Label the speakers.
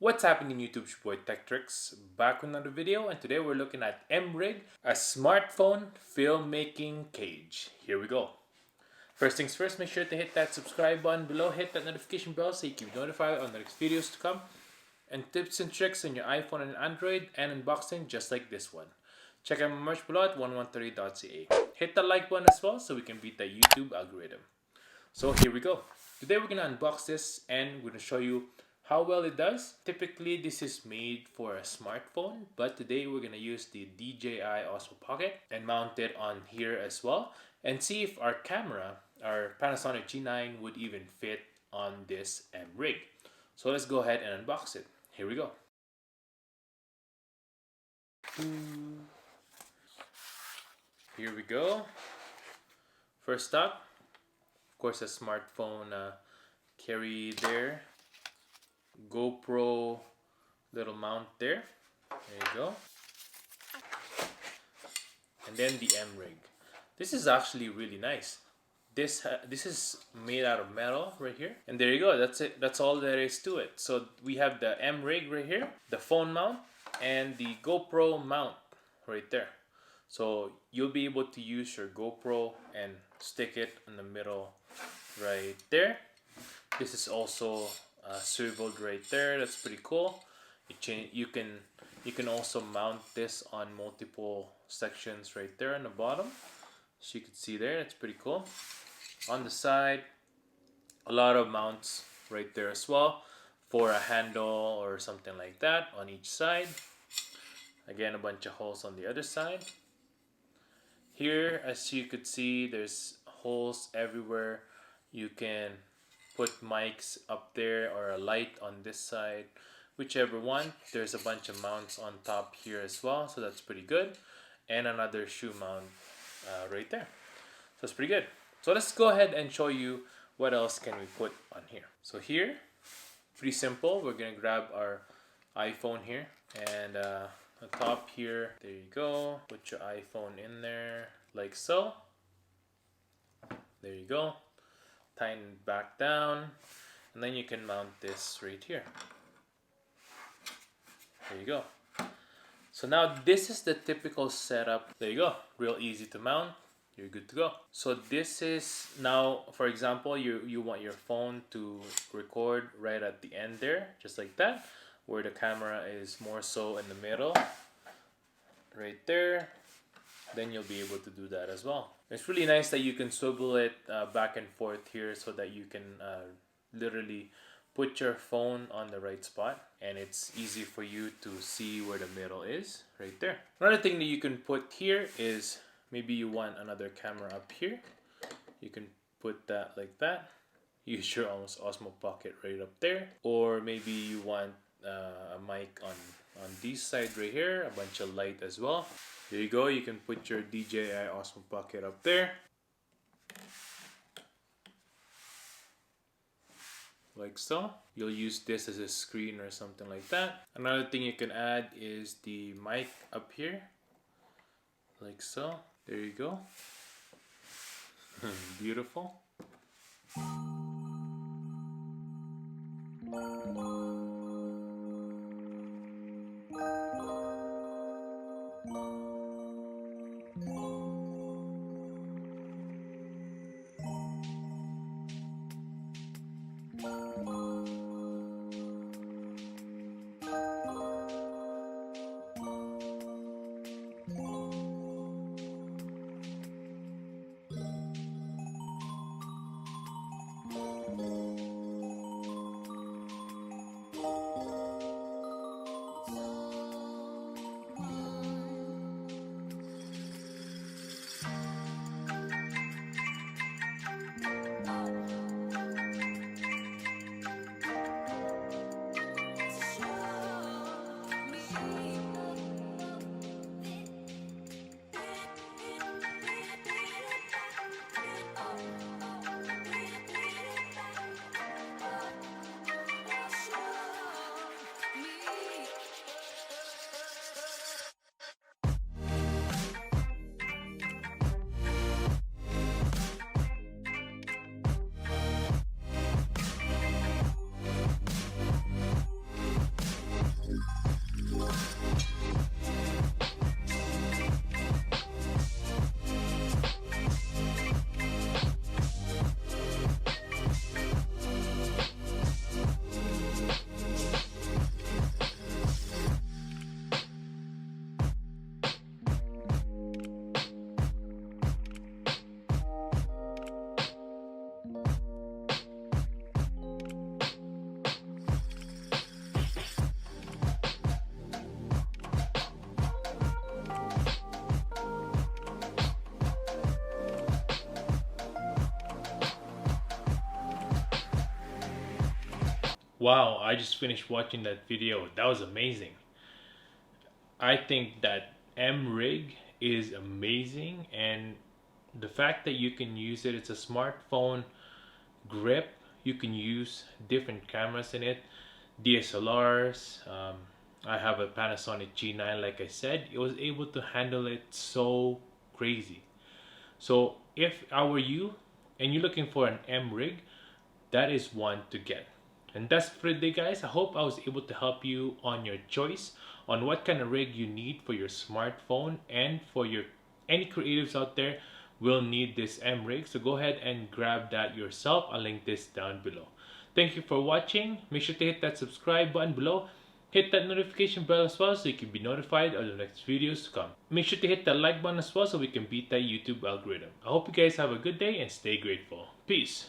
Speaker 1: What's happening YouTube? It's your boy Tech Tricks back with another video, and today we're looking at M-Rig, a smartphone filmmaking cage. Here we go. First things first, make sure to hit that subscribe button below, hit that notification bell so you can be notified on the next videos to come, and tips and tricks on your iPhone and Android, and unboxing just like this one. Check out my merch below at 1130.ca. Hit the like button as well so we can beat the YouTube algorithm. So here we go. Today we're gonna unbox this and we're gonna show you how well it does. Typically this is made for a smartphone, but today we're gonna use the DJI Osmo Pocket and mount it on here as well and see if our camera, our Panasonic G9, would even fit on this M-Rig. So let's go ahead and unbox it. Here we go. Here we go. First up, of course, a smartphone carry there. GoPro little mount there. There you go. And then the M-Rig. This is actually really nice. This is made out of metal right here. And there you go. That's it. That's all there is to it. So we have the M-Rig right here, the phone mount, and the GoPro mount right there. So you'll be able to use your GoPro and stick it in the middle right there. This is also swiveled right there. That's pretty cool. You can also mount this on multiple sections right there on the bottom. So you can see there. That's pretty cool. On the side, a lot of mounts right there as well for a handle or something like that on each side. Again, a bunch of holes on the other side. Here, as you could see, there's holes everywhere. You can put mics up there or a light on this side, whichever one. There's a bunch of mounts on top here as well, so that's pretty good. And another shoe mount right there. So it's pretty good. So let's go ahead and show you what else can we put on here. So here, pretty simple. We're gonna grab our iPhone here and the top here, there you go. Put your iPhone in there like so. There you go. Tighten it back down, and then you can mount this right here. There you go. So now this is the typical setup. There you go. Real easy to mount. You're good to go. So this is now, for example, you want your phone to record right at the end there, just like that, where the camera is more so in the middle, right there. Then you'll be able to do that as well. It's really nice that you can swivel it back and forth here so that you can literally put your phone on the right spot, and it's easy for you to see where the middle is right there. Another thing that you can put here is maybe you want another camera up here. You can put that like that. Use your Osmo Pocket right up there. Or maybe you want a mic on this side right here, a bunch of light as well. There you go. You can put your DJI Osmo Pocket up there like so. You'll use this as a screen or something like that. Another thing you can add is the mic up here like so. There you go. Beautiful. Wow, I just finished watching that video. That was amazing. I think that M rig is amazing, and the fact that you can use it, it's a smartphone grip. You can use different cameras in it, DSLRs. I have a Panasonic G9, like I said. It was able to handle it so crazy. So if I were you and you're looking for an M rig, that is one to get. And that's for today, guys. I hope I was able to help you on your choice on what kind of rig you need for your smartphone, and for your any creatives out there will need this M rig. So go ahead and grab that yourself. I'll link this down below. Thank you for watching. Make sure to hit that subscribe button below. Hit that notification bell as well so you can be notified of the next videos to come. Make sure to hit that like button as well so we can beat that YouTube algorithm. I hope you guys have a good day and stay grateful. Peace.